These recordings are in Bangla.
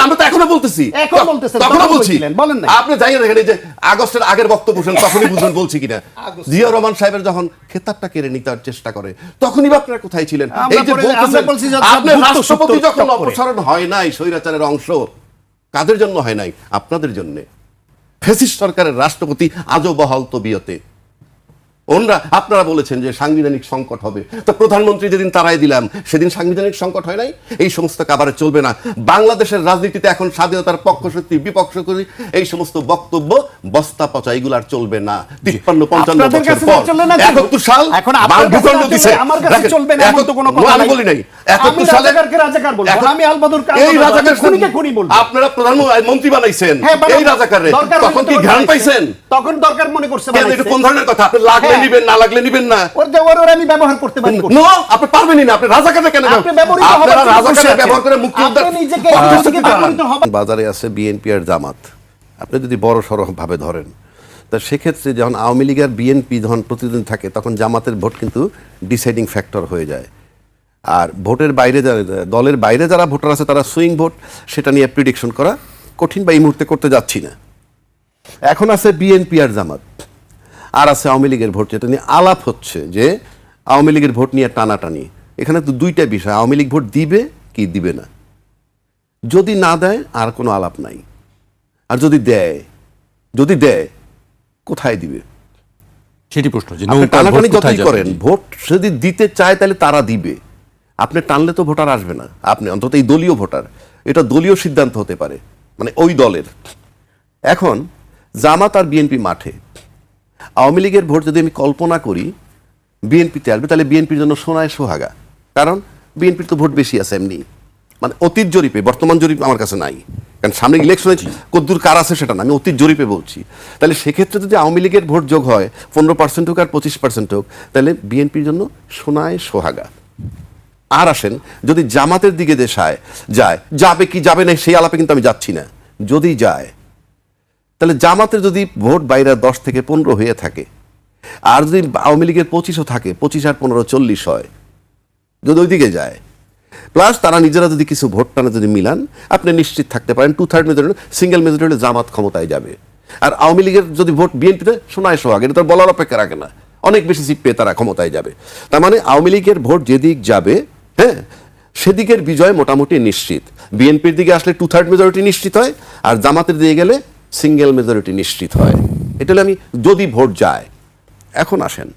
আমরা তো এখনো বলতেছি, তখনও বলছি। আপনি যাই দেখেন যে আগস্টের আগের বক্তব্য তখনই বুঝবেন বলছি কিনা। জিয়াউর রহমান সাহেবের যখন খেতাবটা কেড়ে নিতে চেষ্টা করে তখনই বা আপনারা কোথায় ছিলেন? এই যে আপনার রাষ্ট্রপতি যখন অপসারণ হয় নাই স্বৈরাচারের অংশ, কাদের জন্য হয় নাই? আপনাদের জন্য। ফ্যাসিস্ট সরকারের রাষ্ট্রপতি আজও বহাল তবিয়তে। আপনারা বলেছেন যে সাংবিধানিক সংকট হবে, তো প্রধানমন্ত্রী যেদিন তারাই দিলাম সেদিন সাংবিধানিক সংকট হয় নাই? এই সমস্ত কাবারে চলবে না। বাংলাদেশের রাজনীতিতে এখন স্বাধীনতার পক্ষ শক্তি বিপক্ষ করি এই সমস্ত বক্তব্য বস্তা পচা, এগুলো আর চলবে না। 53-55 বছর পর 71 সাল ভূখণ্ড দিছে, আমি বলি নাই 71 সালে এই রাজাকার আপনারা প্রধানমন্ত্রী বানাইছেন, এই রাজাকারে তখন কি জ্ঞান পাইছেন? তখন দরকার মনে করছে এটা কোন ধরনের কথা? আপনি লাগলে নিবেন, না লাগলে নিবেন না, আমি ব্যবহার করতে পারি না। আপনি পারবেনই না। আপনি রাজাকারে কেন? আপনারা রাজাকারে ব্যবহার করে মুক্তিযোদ্ধা। বাজারে আছে বিএনপি আর জামাত। আপনি যদি বড় সড়ো ভাবে ধরেন, তা সেক্ষেত্রে যখন আওয়ামী লীগ আর বিএনপি যখন প্রতিদ্বন্দ্বী থাকে তখন জামাতের ভোট কিন্তু ডিসাইডিং ফ্যাক্টর হয়ে যায়। আর ভোটের বাইরে দলের বাইরে যারা ভোটার আছে তারা সুইং ভোট, সেটা নিয়ে প্রিডিকশন করা কঠিন, বা এই মুহূর্তে করতে যাচ্ছি না। এখন আছে বিএনপি আর জামাত, আর আছে আওয়ামী লীগের ভোট, যেটা নিয়ে আলাপ হচ্ছে যে আওয়ামী লীগের ভোট নিয়ে টানাটানি। এখানে তো দুইটা বিষয়, আওয়ামী লীগ ভোট দিবে কি দিবে না। যদি না দেয় আর কোনো আলাপ নাই, আর যদি দেয় কোথায় দিবে সেটি প্রশ্ন। টানাটানি যতই করেন, ভোট যদি দিতে চায় তাহলে তারা দিবে। আপনি টানলে তো ভোটার আসবে না। আপনি অন্তত এই দলীয় ভোটার, এটা দলীয় সিদ্ধান্ত হতে পারে, মানে ওই দলের। এখন জামাত আর বিএনপি মাঠে, আওয়ামী লীগের ভোট যদি আমি কল্পনা করি বিএনপিতে আসবে, তাহলে বিএনপির জন্য সোনায় সোহাগা। কারণ বিএনপির তো ভোট বেশি আছে এমনি, মানে অতীত জরিপে, বর্তমান জরিপ আমার কাছে নাই, কারণ সামনে ইলেকশনে কদ্দূর কার আছে সেটা না, আমি অতীত জরিপে বলছি। তাহলে সেক্ষেত্রে যদি আওয়ামী লীগের ভোট যোগ হয় 15% হোক আর 25% হোক, তাহলে বিএনপির জন্য সোনায় সোহাগা। আর আসেন যদি জামাতের দিকে যাবে কি যাবে না সেই আলাপে কিন্তু আমি যাচ্ছি না। যদি যায় তাহলে জামাতের যদি ভোট বাইরে 10 থেকে 15 হয়ে থাকে, আর যদি আওয়ামী লীগের 25ও থাকে, 25 আর 15 40 হয়, যদি ওই দিকে যায়, প্লাস তারা নিজেরা যদি কিছু ভোট টানে যদি মিলান, আপনি নিশ্চিত থাকতে পারেন 2/3 মেজরিটি, সিঙ্গেল মেজরিটি হলে জামাত ক্ষমতায় যাবে। আর আওয়ামী লীগের যদি ভোট বিএনপিতে সোনায় সোহাগ, এটা তো বলার অপেক্ষা রাখে না, অনেক বেশি সিট পেয়ে তারা ক্ষমতায় যাবে। তার মানে আওয়ামী লীগের ভোট যেদিক যাবে, হ্যাঁ, সেদিকের বিজয় মোটামুটি নিশ্চিত। বিএনপির দিকে আসলে 2/3 মেজরিটি নিশ্চিত হয়, আর জামাতের দিকে গেলে সিঙ্গেল মেজরিটি নিশ্চিত হয়। এটা হলে আমি যদি ভোট যায়। এখন আসেন,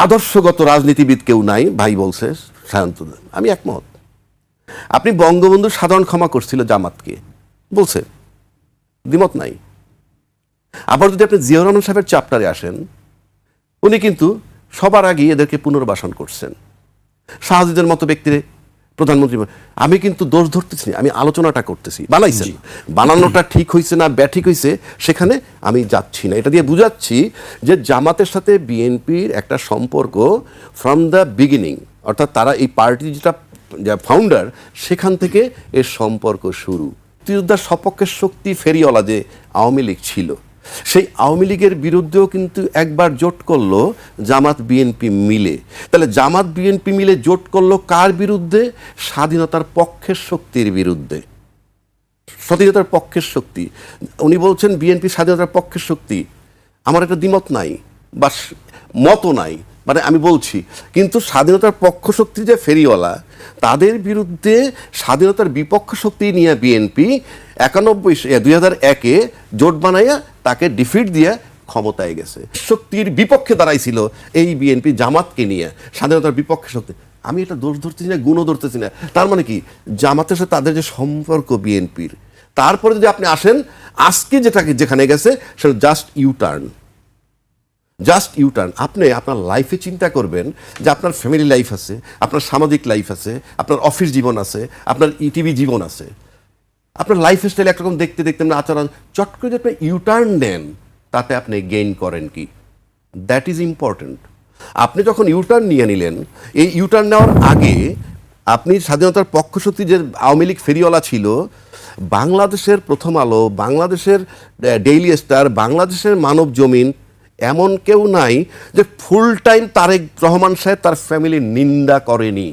আদর্শগত রাজনীতিবিদ কেউ নাই ভাই বলছে সায়ন্ত, আমি একমত। আপনি বঙ্গবন্ধু সাধারণ ক্ষমা করছিল জামাতকে বলছে, দ্বিমত নাই। আবার যদি আপনি জিয়াউর রহমান সাহেবের চ্যাপ্টারে আসেন, উনি কিন্তু সবার আগে এদেরকে পুনর্বাসন করছেন। শাহজিদের মতো ব্যক্তির প্রধানমন্ত্রী, আমি কিন্তু দোষ ধরতেছি, আমি আলোচনাটা করতেছি। বানাইছেন, বানানোটা ঠিক হয়েছে না ব্যাঠিক হয়েছে সেখানে আমি যাচ্ছি না। এটা দিয়ে বুঝাচ্ছি যে জামাতের সাথে বিএনপির একটা সম্পর্ক ফ্রম দ্য বিগিনিং, অর্থাৎ তারা এই পার্টি যেটা ফাউন্ডার, সেখান থেকে এর সম্পর্ক শুরু। মুক্তিযোদ্ধার সপক্ষের শক্তি ফেরিওয়ালা যে আওয়ামী লীগ ছিল, সেই আওয়ামী লীগের বিরুদ্ধেও কিন্তু একবার জোট করলো জামাত বিএনপি মিলে। তাহলে জামাত বিএনপি মিলে জোট করলো কার বিরুদ্ধে? স্বাধীনতার পক্ষের শক্তির বিরুদ্ধে। স্বাধীনতার পক্ষের শক্তি, উনি বলছেন বিএনপি স্বাধীনতার পক্ষের শক্তি, আমার একটা দ্বিমত নাই বা মতও নাই, মানে আমি বলছি, কিন্তু স্বাধীনতার পক্ষ শক্তি যে ফেরিওয়ালা, তাদের বিরুদ্ধে স্বাধীনতার বিপক্ষ শক্তি নিয়ে বিএনপি 2001-এ জোট বানাইয়া তাকে ডিফিট দিয়ে ক্ষমতায় গেছে। শক্তির বিপক্ষে দাঁড়াইছিল এই বিএনপি জামাতকে নিয়ে, স্বাধীনতার বিপক্ষে শক্তি। আমি এটা দোষ ধরতেছি না, গুণও ধরতেছি না। তার মানে কি, জামাতের সাথে তাদের যে সম্পর্ক বিএনপির, তারপরে যদি আপনি আসেন আজকে যেখানে গেছে সেটা জাস্ট ইউটার্ন। আপনি আপনার লাইফে চিন্তা করবেন যে আপনার ফ্যামিলি লাইফ আছে, আপনার সামাজিক লাইফ আছে, আপনার অফিস জীবন আছে, আপনার ইটিভি জীবন আছে, আপনার লাইফ স্টাইল একরকম দেখতে দেখতে আচরণ, চট করে যে আপনি ইউটার্ন নেন, তাতে আপনি গেইন করেন কি? That is important. আপনি যখন ইউটার্ন নিয়ে নিলেন, এই ইউটার্ন নেওয়ার আগে আপনি স্বাধীনতার পক্ষশক্তি যে আওয়ামী লীগ ফেরিওয়ালা ছিল, বাংলাদেশের প্রথম আলো, বাংলাদেশের ডেইলি স্টার, বাংলাদেশের মানব জমিন, এমন কেউ নাই যে ফুল টাইম তারেক রহমান সাহেব তার ফ্যামিলির নিন্দা করেনি।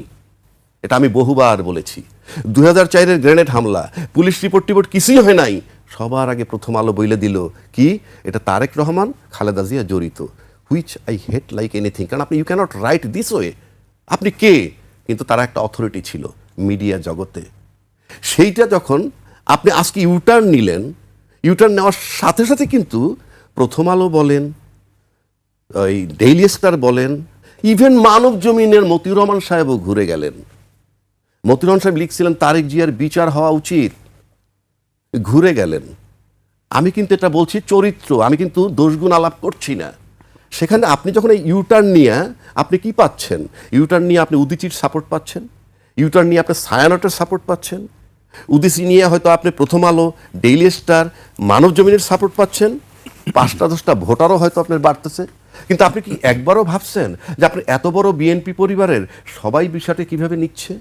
এটা আমি বহুবার বলেছি। 2004-এর গ্রেনেড হামলা, পুলিশ রিপোর্ট টিপোর্ট কিছুই হয় নাই, সবার আগে প্রথম আলো বইলে দিল কি এটা তারেক রহমান খালেদা জিয়া জড়িত, which I hate like anything. কারণ আপনি you can't write this way, আপনি কে? কিন্তু তারা একটা অথরিটি ছিল মিডিয়া জগতে। সেইটা যখন আপনি আজকে ইউটার্ন নিলেন, ইউটার্ন নেওয়ার সাথে সাথে কিন্তু প্রথম আলো বলেন, ওই ডেইলি স্টার বলেন, ইভেন মানব জমিনের মতিউর রহমান সাহেবও ঘুরে গেলেন। মতিউর রহমান সাহেব লিখছিলেন তারেক জিয়ার বিচার হওয়া উচিত, ঘুরে গেলেন। আমি কিন্তু এটা বলছি চরিত্র, আমি কিন্তু দোষগুণ আলাপ করছি না। সেখানে আপনি যখন এই ইউটার্ন নিয়ে আপনি কি পাচ্ছেন? ইউটার্ন নিয়ে আপনি উদীচীর সাপোর্ট পাচ্ছেন, ইউটার্ন নিয়ে আপনি ছায়ানটের সাপোর্ট পাচ্ছেন, উদীচী নিয়ে হয়তো আপনি প্রথম আলো, ডেইলি স্টার, মানব জমিনের সাপোর্ট পাচ্ছেন, 5-10টা ভোটারও হয়তো আপনার বাড়তেছে। কিন্তু আপনি কি একবারও ভাবছেন যে আপনি এত বড় বিএনপি পরিবারের সবাই বিষয়টা কিভাবে নিচ্ছে?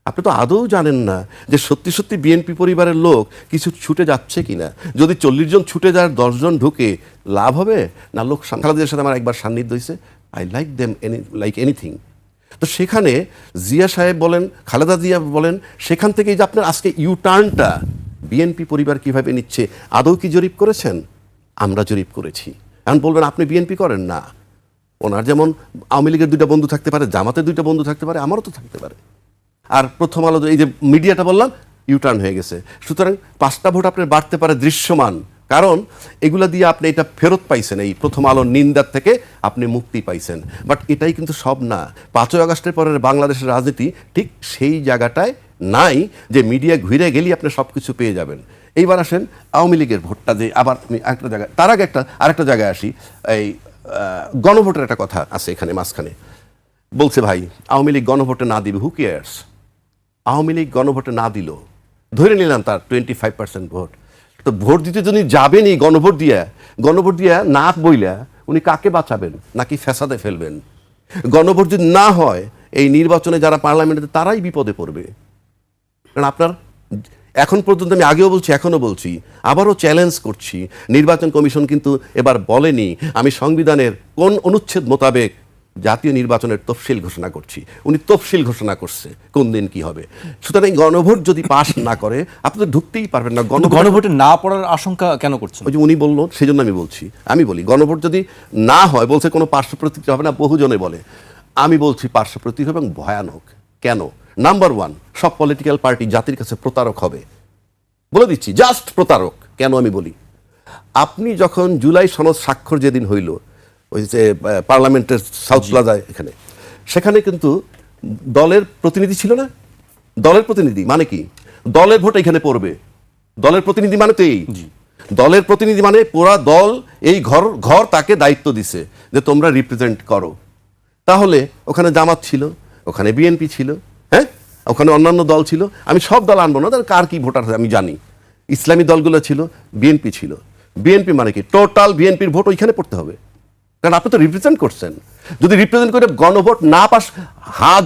আপনি তো আদৌ জানেন না যে সত্যি সত্যি বিএনপি পরিবারের লোক কিছু ছুটে যাচ্ছে কিনা। যদি 40 জন ছুটে যায়, 10 জন ঢুকে, লাভ হবে না লোক? খালেদাদের সাথে আমার একবার সান্নিধ্য হয়েছে, I like them like anything. তো সেখানে জিয়া সাহেব বলেন, খালেদা জিয়া বলেন, সেখান থেকে যে আপনার আজকে ইউটার্নটা বিএনপি পরিবার কিভাবে নিচ্ছে, আদৌ কি জরিপ করেছেন? আমরা জরিপ করেছি। এখন বলবেন আপনি বিএনপি করেন না। ওনার যেমন আওয়ামী লীগের 2টা বন্ধু থাকতে পারে, জামাতের 2টা বন্ধু থাকতে পারে, আমারও তো থাকতে পারে। আর প্রথম আলো এই যে মিডিয়াটা বললাম ইউটার্ন হয়ে গেছে। সুতরাং 5টা ভোট আপনার বাড়তে পারে দৃশ্যমান, কারণ এগুলা দিয়ে আপনি এটা ফেরত পাইছেন, এই প্রথম আলোর নিন্দার থেকে আপনি মুক্তি পাইছেন। বাট এটাই কিন্তু সব না। 5ই আগস্টের পরের বাংলাদেশের রাজনীতি ঠিক সেই জায়গাটায় নাই যে মিডিয়া ঘুরে গেলেই আপনি সব কিছু পেয়ে যাবেন। এইবার আসেন আওয়ামী লীগের ভোটটা, যে আবার আমি একটা জায়গায়, তার আগে আরেকটা জায়গায় আসি। এই গণভোটের একটা কথা আছে এখানে মাঝখানে। বলছে ভাই আওয়ামী লীগ গণভোটে না দিবে, হু কেয়ার্স? আওয়ামী লীগ গণভোটে না দিল, ধরে নিলাম তার 25% ভোট, তো ভোট দিতে যদি যাবেনই গণভোট দিয়া না বইলা উনি কাকে বাঁচাবেন? নাকি ফ্যাসাদে ফেলবেন? গণভোট যদি না হয় এই নির্বাচনে যারা পার্লামেন্টে তারাই বিপদে পড়বে। কারণ আপনার এখন পর্যন্ত, আমি আগেও বলছি এখনও বলছি, আবারও চ্যালেঞ্জ করছি, নির্বাচন কমিশন কিন্তু এবার বলেনি আমি সংবিধানের কোন অনুচ্ছেদ মোতাবেক জাতীয় নির্বাচনের তফসিল ঘোষণা করছি। উনি তফসিল ঘোষণা করছে কোন দিন কি হবে। সুতরাং গণভোট যদি পাশ না করে আপনি তো ঢুকতেই পারবেন না। গণভোটে না পড়ার আশঙ্কা কেন করছেন? ওই যে উনি বললো, সেই জন্য আমি বলি গণভোট যদি না হয়, বলছে কোনো পার্শ্ব প্রতিক্রিয়া হবে না, বহুজনে বলে। আমি বলছি পার্শ্ব প্রতিক্রিয়া এবং ভয়ানক। কেন? নাম্বার 1, সব পলিটিক্যাল পার্টি জাতির কাছে প্রতারক হবে, বলে দিচ্ছি, জাস্ট প্রতারক। কেন আমি বলি, আপনি যখন জুলাই সনদ স্বাক্ষর যেদিন হইল ওই যে পার্লামেন্টের সাউথ প্লাজায় এখানে, সেখানে কিন্তু দলের প্রতিনিধি ছিল না? দলের প্রতিনিধি মানে কি? দলের ভোট এখানে পড়বে। দলের প্রতিনিধি মানে তো এই, দলের প্রতিনিধি মানে পুরা দল, এই ঘর তাকে দায়িত্ব দিছে যে তোমরা রিপ্রেজেন্ট করো। তাহলে ওখানে জামাত ছিল, ওখানে বিএনপি ছিল, হ্যাঁ, ওখানে অন্যান্য দল ছিল। আমি সব দল আনবো না, কার কি ভোটার আমি জানি। ইসলামী দলগুলো ছিল, বিএনপি ছিল। বিএনপি মানে কি? টোটাল বিএনপির ভোট ওইখানে পড়তে হবে, কারণ আপনি তো রিপ্রেজেন্ট করছেন। যদি রিপ্রেজেন্ট করে গণভোট না পাস,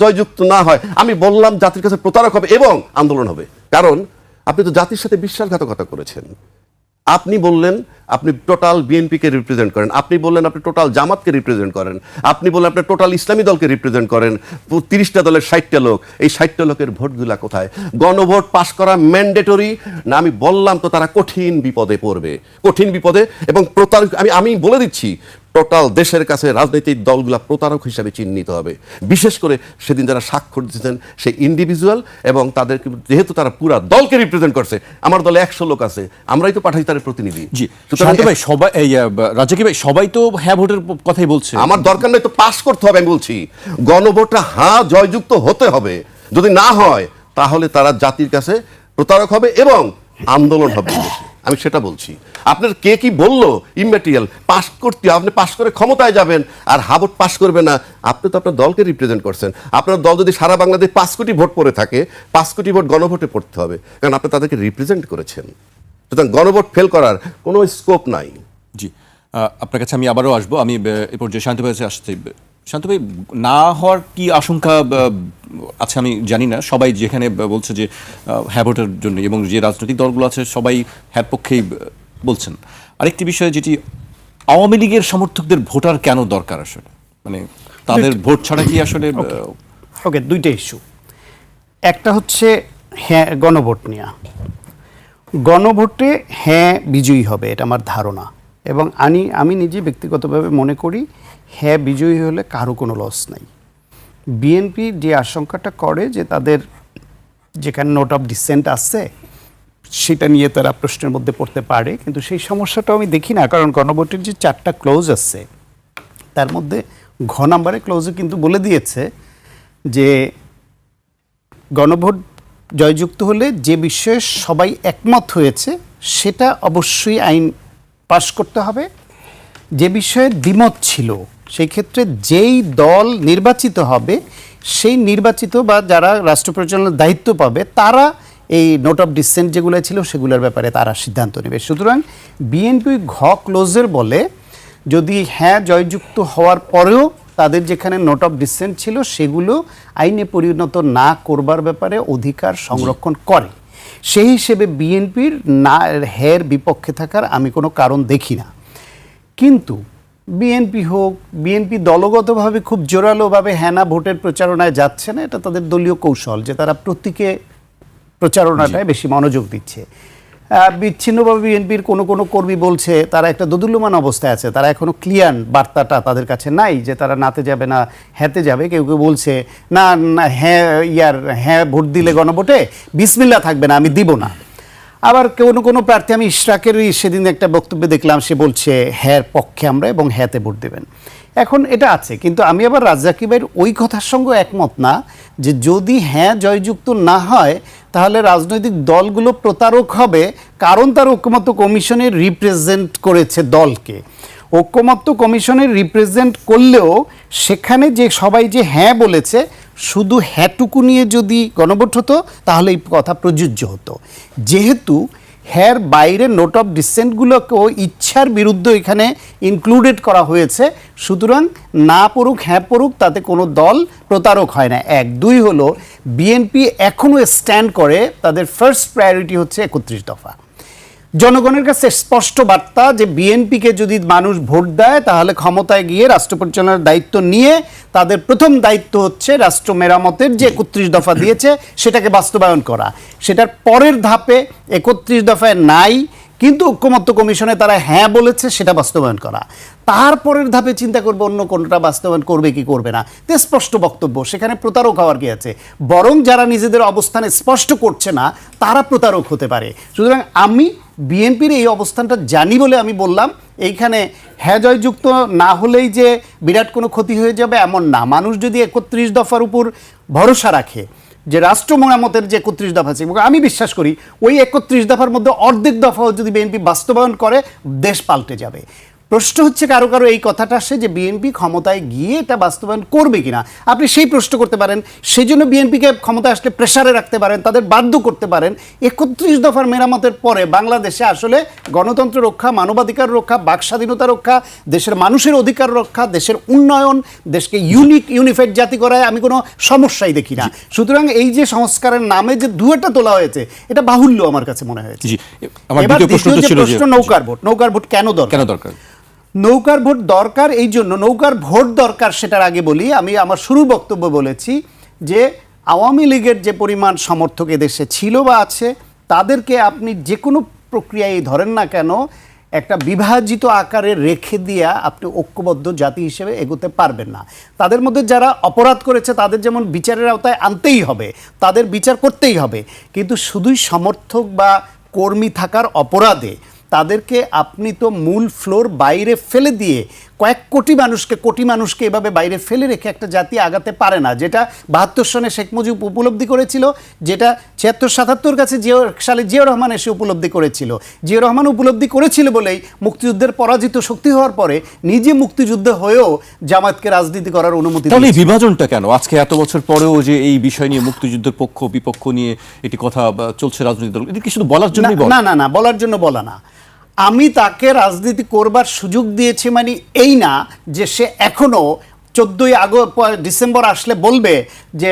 জয়যুক্ত না হয়, আমি বললাম জাতির কাছে প্রতারক হবে এবং আন্দোলন হবে। কারণ আপনি তো জাতির সাথে বিশ্বাসঘাতকতা করেছেন। আপনি বললেন আপনি টোটাল বিএনপিকে রিপ্রেজেন্ট করেন, আপনি বললেন আপনি টোটাল জামাতকে রিপ্রেজেন্ট করেন, আপনি বললেন আপনি টোটাল ইসলামী দলকে রিপ্রেজেন্ট করেন। 30টা দলের 60টা লোক, এই 60টা লোকের ভোটগুলা কোথায়? গণভোট পাস করা ম্যান্ডেটরি না? আমি বললাম তো তারা কঠিন বিপদে পড়বে, কঠিন বিপদে। এবং প্রতারক, আমি বলে দিচ্ছি, টোটাল দেশের কাছে রাজনৈতিক দলগুলা প্রতারক হিসাবে চিহ্নিত হবে। বিশেষ করে সেদিন যারা স্বাক্ষর দিয়েছেন সেই ইন্ডিভিজুয়াল, এবং তাদেরকে যেহেতু তারা পুরা দলকে রিপ্রেজেন্ট করছে। আমার দলে 100 লোক আছে, আমরাই তো পাঠাই তাদের প্রতিনিধি। জি, শান্ত ভাই, সবাই রাজাকি ভাই সবাই তো হ্যাঁ ভোটের কথাই বলছে। আমার দরকার নেই তো পাস করতে হবে। আমি বলছি গণভোটটা জয়যুক্ত হতে হবে। যদি না হয় তাহলে তারা জাতির কাছে প্রতারক হবে এবং আন্দোলন হবে। আমি সেটা বলছি। আপনার কে কি বললো ইম্যাটেরিয়াল, পাস করতে, আপনি পাস করে ক্ষমতায় যাবেন আর হাবট পাস করবে না। আপনি তো আপনার দলকে রিপ্রেজেন্ট করছেন। আপনার দল যদি সারা বাংলাদেশ 5 কোটি ভোট পড়ে থাকে, 5 কোটি ভোট গণভোটে পড়তে হবে, কারণ আপনি তাদেরকে রিপ্রেজেন্ট করেছেন। সুতরাং গণভোট ফেল করার কোনো স্কোপ নাই। জি, আপনার কাছে আমি আবারও আসবো। আমি এ পর্যায়ে শান্ত ভাই কাছে আসছি। শান্ত ভাই, না হওয়ার কি আশঙ্কা আছে আমি জানি না। সবাই যেখানে বলছে যে হ্যাঁ ভোটের জন্য, এবং যে রাজনৈতিক দলগুলো আছে সবাই হ্যাঁ পক্ষেই বলছেন। আরেকটি বিষয় যেটি, আওয়ামী লীগের সমর্থকদের ভোটার কেন দরকার আসলে? মানে তাদের ভোট ছাড়া কি আসলে? ওকে, 2টা ইস্যু। একটা হচ্ছে হ্যাঁ গণভোট নিয়ে গণভোটে হ্যাঁ বিজয়ী হবে, এটা আমার ধারণা। এবং আমি নিজে ব্যক্তিগতভাবে মনে করি হ্যাঁ বিজয়ী হলে কারো কোনো লস নাই। বিএনপি যে আশঙ্কাটা করে যে তাদের যেখানে নোট অফ ডিসেন্ট আছে সেটা নিয়ে তারা প্রশ্নের মধ্যে পড়তে পারে, কিন্তু সেই সমস্যাটাও আমি দেখি না। কারণ গণভোটের যে 4টা ক্লোজ আছে তার মধ্যে ঘ নাম্বারে ক্লোজে কিন্তু বলে দিয়েছে যে গণভোট জয়যুক্ত হলে যে বিষয়ে সবাই একমত হয়েছে সেটা অবশ্যই আইন পাশ করতে হবে। যে বিষয়ে দ্বিমত ছিল সেই ক্ষেত্রে যেই দল নির্বাচিত হবে সেই নির্বাচিত বা যারা রাষ্ট্র পরিচালনার দায়িত্ব পাবে তারা এই নোট অফ ডিসেন্ট যেগুলো ছিল সেগুলোর ব্যাপারে তারা সিদ্ধান্ত নেবে। সুতরাং বিএনপি ঘ ক্লোজের বলে যদি হ্যাঁ জয়যুক্ত হওয়ার পরেও তাদের যেখানে নোট অফ ডিসেন্ট ছিল সেগুলো আইনে পরিণত না করবার ব্যাপারে অধিকার সংরক্ষণ করে। সেই হিসেবে বিএনপির না হ্যার বিপক্ষে থাকার আমি কোনো কারণ দেখি না। কিন্তু বিএনপি দলগতভাবে খুব জোরালোভাবে হ্যাঁ না ভোটের প্রচারণায় যাচ্ছে না, এটা তাদের দলীয় কৌশল যে তারা প্রতীকে প্রচারণাটায় বেশি মনোযোগ দিচ্ছে। বিচ্ছিন্নভাবে বিএনপির কোনো কর্মী বলছে তারা একটা দোদুল্যমান অবস্থায় আছে, তারা এখনো ক্লিয়ার বার্তাটা তাদের কাছে নাই যে তারা নাতে যাবে না হ্যাঁতে যাবে। কেউ কেউ বলছে না না হ্যাঁ ভোট দিলে গণভোটে বিসমিল্লাহ থাকবে না, আমি দিব না। আবার কোনো প্রার্থী, আমি ইশরাকেরই সেদিন একটা বক্তব্যে দেখলাম, সে বলছে হ্যাঁ পক্ষে আমরা এবং হ্যাঁতে ভোট দেবেন। এখন এটা আছে, কিন্তু আমি আবার রাজ্জাকি ভাইয়ের ওই কথার সঙ্গে একমত না যে যদি হ্যাঁ জয়যুক্ত না হয় তাহলে রাজনৈতিক দলগুলো প্রতারক হবে, কারণ তার ঐকমত্য কমিশনে রিপ্রেজেন্ট করেছে দলকে। ঐকমত্য কমিশনে রিপ্রেজেন্ট করলেও সেখানে যে সবাই যে হ্যাঁ বলেছে শুধু হ্যাঁটুকু নিয়ে যদি গণভোট হতো তাহলে এই কথা প্রযোজ্য হতো। যেহেতু হ্যার বাইরে নোট অফ ডিসেন্টগুলোকেও ইচ্ছার বিরুদ্ধে এখানে ইনক্লুডেড করা হয়েছে, সুতরাং না পড়ুক হ্যাঁ পড়ুক তাতে কোনো দল প্রতারক হয় না। 1 2 হলো বিএনপি এখনও স্ট্যান্ড করে তাদের ফার্স্ট প্রায়োরিটি হচ্ছে 31 দফা। জনগণের কাছে স্পষ্ট বার্তা যে বিএনপিকে যদি মানুষ ভোট দেয় তাহলে ক্ষমতায় গিয়ে রাষ্ট্র পরিচালনার দায়িত্ব নিয়ে তাদের প্রথম দায়িত্ব হচ্ছে রাষ্ট্র মেরামতের যে 31 দফা দিয়েছে সেটাকে বাস্তবায়ন করা। সেটার পরের ধাপে 31 দফায় নাই কিন্তু ঐকমত্য কমিশনে তারা হ্যাঁ বলেছে সেটা বাস্তবায়ন করা। তারপরের ধাপে চিন্তা করবে অন্য কোনটা বাস্তবায়ন করবে কি করবে না। তো স্পষ্ট বক্তব্য, সেখানে প্রতারক হওয়ার কি আছে? বরং যারা নিজেদের অবস্থানে স্পষ্ট করছে না তারা প্রতারক হতে পারে। সুতরাং আমি বিএনপির এই অবস্থানটা জানি বলে আমি বললাম এইখানে হ্যাঁ জয়যুক্ত না হলেই যে বিরাট কোনো ক্ষতি হয়ে যাবে এমন না। মানুষ যদি 31 দফার উপর ভরসা রাখে যে রাষ্ট্র মেরামতের যে 31 দফা আছে, আমি বিশ্বাস করি ওই 31 দফার মধ্যে অর্ধেক দফাও যদি বিএনপি বাস্তবায়ন করে দেশ পাল্টে যাবে। প্রশ্ন হচ্ছে কারো এই কথাটা আসে যে বিএনপি ক্ষমতায় গিয়ে এটা বাস্তবায়ন করবে কিনা। আপনি সেই প্রশ্ন করতে পারেন, সেই জন্য বিএনপিকে ক্ষমতায় আসলে প্রেসারে রাখতে পারেন, তাদের বাধ্য করতে পারেন। 31 দফার মেরামতের পরে বাংলাদেশে আসলে গণতন্ত্র রক্ষা, মানবাধিকার রক্ষা, বাক স্বাধীনতা রক্ষা, দেশের মানুষের অধিকার রক্ষা, দেশের উন্নয়ন, দেশকে ইউনিফাইড জাতি করায় আমি কোনো সমস্যাই দেখি না। সুতরাং এই যে সংস্কারের নামে যে দুয়েটা তোলা হয়েছে এটা বাহুল্য আমার কাছে মনে হয়েছে। এবার দ্বিতীয় যে প্রশ্ন, নৌকার ভোট কেন দরকার? নৌকার ভোট দরকার এই জন্য, নৌকার ভোট দরকার সেটার আগে বলি, আমি আমার শুরু বক্তব্য বলেছি যে আওয়ামী লীগের যে পরিমাণ সমর্থক এদেশে ছিল বা আছে তাদেরকে আপনি যে কোনো প্রক্রিয়ায় ধরেন না কেন একটা বিভাজিত আকারে রেখে দিয়া আপনি ঐক্যবদ্ধ জাতি হিসেবে এগোতে পারবেন না। তাদের মধ্যে যারা অপরাধ করেছে তাদের যেমন বিচারের আওতায় আনতেই হবে, তাদের বিচার করতেই হবে, কিন্তু শুধুই সমর্থক বা কর্মী থাকার অপরাধে তাদেরকে আপনি তো মূল ফ্লোর বাইরে ফেলে দিয়ে কোটি মানুষকে এভাবে বাইরে ফেলে রেখে একটা জাতি আগাতে পারে না। যেটা 72 সনে শেখ মুজিব উপলব্ধি করেছিল, যেটা 76-77 কাছে সালে জিয়াউর রহমান এসে উপলব্ধি করেছিল। জিয়াউর রহমান উপলব্ধি করেছিল বলেই মুক্তিযুদ্ধের পরাজিত শক্তি হওয়ার পরে নিজে মুক্তিযুদ্ধ হয়েও জামায়াতকে রাজনীতি করার অনুমতি দিয়েছিল। তাহলে বিভাজনটা কেন আজকে এত বছর পরেও যে এই বিষয় নিয়ে মুক্তিযুদ্ধের পক্ষ বিপক্ষ নিয়ে এটি কথা চলছে রাজনৈতিক দল, এটা কি শুধু বলার জন্য? না, বলার জন্য বলা না। আমি তাকে রাজনীতি করবার সুযোগ দিয়েছি মানে এই না যে সে এখনো 14 ডিসেম্বর আসলে বলবে যে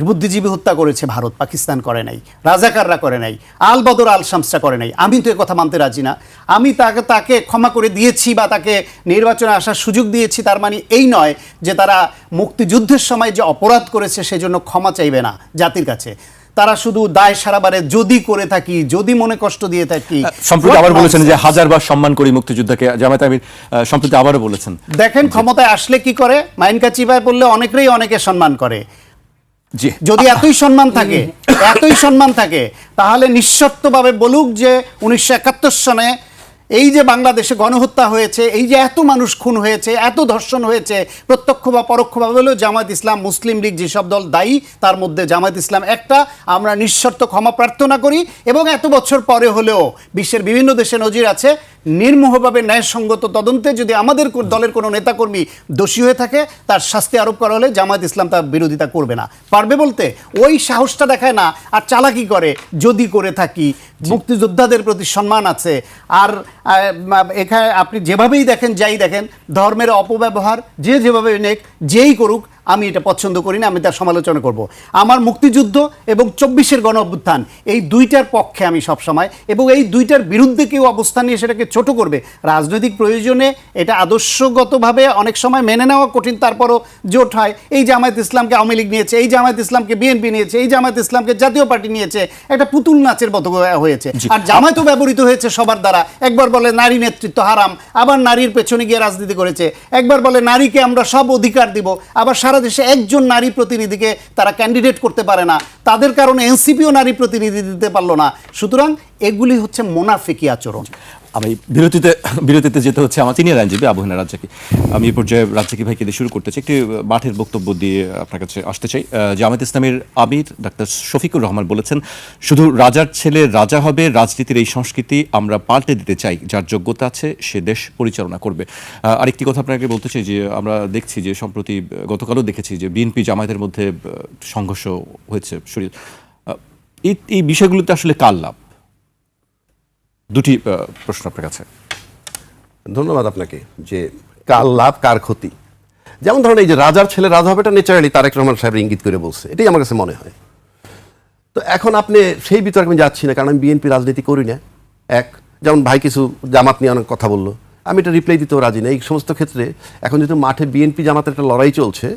বুদ্ধিজীবী হত্যা করেছে ভারত, পাকিস্তান করে নাই, রাজাকাররা করে নাই, আল বদর আল শামসরা করে নাই। আমি তো এ কথা মানতে রাজি না। আমি তাকে ক্ষমা করে দিয়েছি বা তাকে নির্বাচনে আসার সুযোগ দিয়েছি, তার মানে এই নয় যে তারা মুক্তিযুদ্ধের সময় যে অপরাধ করেছে সেজন্য ক্ষমা চাইবে না জাতির কাছে। তারা শুধু দায় সারাবারে যদি করে থাকি, যদি মনে কষ্ট দিয়ে থাকি। সম্প্রতি What আবার বলেছেন যে nonsense! হাজারবার সম্মান করি মুক্তিযোদ্ধাকে, জামায়াত আমির সম্প্রতি আবারও বলেছেন। দেখেন ক্ষমতায় আসলে কি করে, মাইনকা চিপায় পড়লে অনেকেই অনেকে সম্মান করে। জি, যদি এতই সম্মান থাকে, এতই সম্মান থাকে, তাহলে নিঃশর্তভাবে বলুক যে 1971 সনে এই যে বাংলাদেশে গণহত্যা হয়েছে, এই যে এত মানুষ খুন হয়েছে, এত ধর্ষণ হয়েছে, প্রত্যক্ষ বা পরোক্ষভাবে হলেও জামায়াত ইসলাম, মুসলিম লীগ যেসব দল দায়ী, তার মধ্যে জামায়াত ইসলাম একটা, আমরা নিঃশর্ত ক্ষমা প্রার্থনা করি। এবং এত বছর পরে হলেও বিশ্বের বিভিন্ন দেশে নজির আছে, নির্মোহভাবে ন্যায়সঙ্গত তদন্তে যদি আমাদের দলের কোনো নেতাকর্মী দোষী হয়ে থাকে, তার শাস্তি আরোপ করা হলে জামায়াত ইসলাম তার বিরোধিতা করবে না। পারবে বলতে ওই সাহসটা দেখায় না, আর চালাকি করে যদি করে থাকি। মুক্তিযোদ্ধাদের প্রতি সম্মান আছে। আর এখানে আপনি যেভাবেই দেখেন, যাই দেখেন, ধর্মের অপব্যবহার যে যেভাবে নেক, যেই করুক, আমি এটা পছন্দ করি না, আমি তার সমালোচনা করব। আমার মুক্তিযুদ্ধ এবং 24-এর গণ অভ্যুত্থান, এই দুইটার পক্ষে আমি সবসময়, এবং এই দুইটার বিরুদ্ধে কেউ অবস্থান নিয়ে সেটাকে ছোট করবে, রাজনৈতিক প্রয়োজনে এটা আদর্শগতভাবে অনেক সময় মেনে নেওয়া কঠিন, তারপরও জোট হয়। এই জামায়াত ইসলামকে আওয়ামী লীগ নিয়েছে, এই জামায়াত ইসলামকে বিএনপি নিয়েছে, এই জামায়াত ইসলামকে জাতীয় পার্টি নিয়েছে, একটা পুতুল নাচের মতো হয়েছে। আর জামায়াতও ব্যবহৃত হয়েছে সবার দ্বারা। একবার বলে নারী নেতৃত্ব হারাম, আবার নারীর পেছনে গিয়ে রাজনীতি করেছে। একবার বলে নারীকে আমরা সব অধিকার দিব, আবার সারা দেশে একজন নারী প্রতিনিধিকে তারা ক্যান্ডিডেট করতে পারে না, তাদের কারণে এনসিপিও নারী প্রতিনিধি দিতে পারলো না। সুতরাং এগুলি হচ্ছে মোনাফিকি আচরণ। আমি বিরতিতে যেতে হচ্ছে আমার সিনিয়র আইনজীবী আবু হেনা রাজ্জাকি। আমি এই পর্যায়ে রাজ্জাকি ভাইকে দিয়ে শুরু করতে চাই, একটি মাঠের বক্তব্য দিয়ে আপনার কাছে আসতে চাই। জামায়াত ইসলামের আমির ডাক্তার শফিকুর রহমান বলেছেন, শুধু রাজার ছেলে রাজা হবে, রাজনীতির এই সংস্কৃতি আমরা পাল্টে দিতে চাই, যার যোগ্যতা আছে সে দেশ পরিচালনা করবে। আরেকটি কথা আপনাকে বলতে চাই যে আমরা দেখছি যে সম্প্রতি গতকালও দেখেছি যে বিএনপি জামায়াতের মধ্যে সংঘর্ষ হয়েছে। এই বিষয়গুলোতে আসলে কার লাভ? দুটি প্রশ্ন আপনার কাছে। ধন্যবাদ আপনাকে। যে কার লাভ কার ক্ষতি, যেমন ধরেন এই যে রাজার ছেলে রাজা হবে, এটা ন্যাচারালি তারেক রহমান সাহেব ইঙ্গিত করে বলছে, এটাই আমার কাছে মনে হয়। তো এখন আপনি সেই বিতর্কে আমি যাচ্ছি না, কারণ আমি বিএনপি রাজনীতি করি না। যেমন ভাই কিছু জামাত নিয়ে অনেক কথা বললো, আমি এটা রিপ্লাই দিতেও রাজি না। এই সমস্ত ক্ষেত্রে এখন যেহেতু মাঠে বিএনপি জামাতের একটা লড়াই চলছে,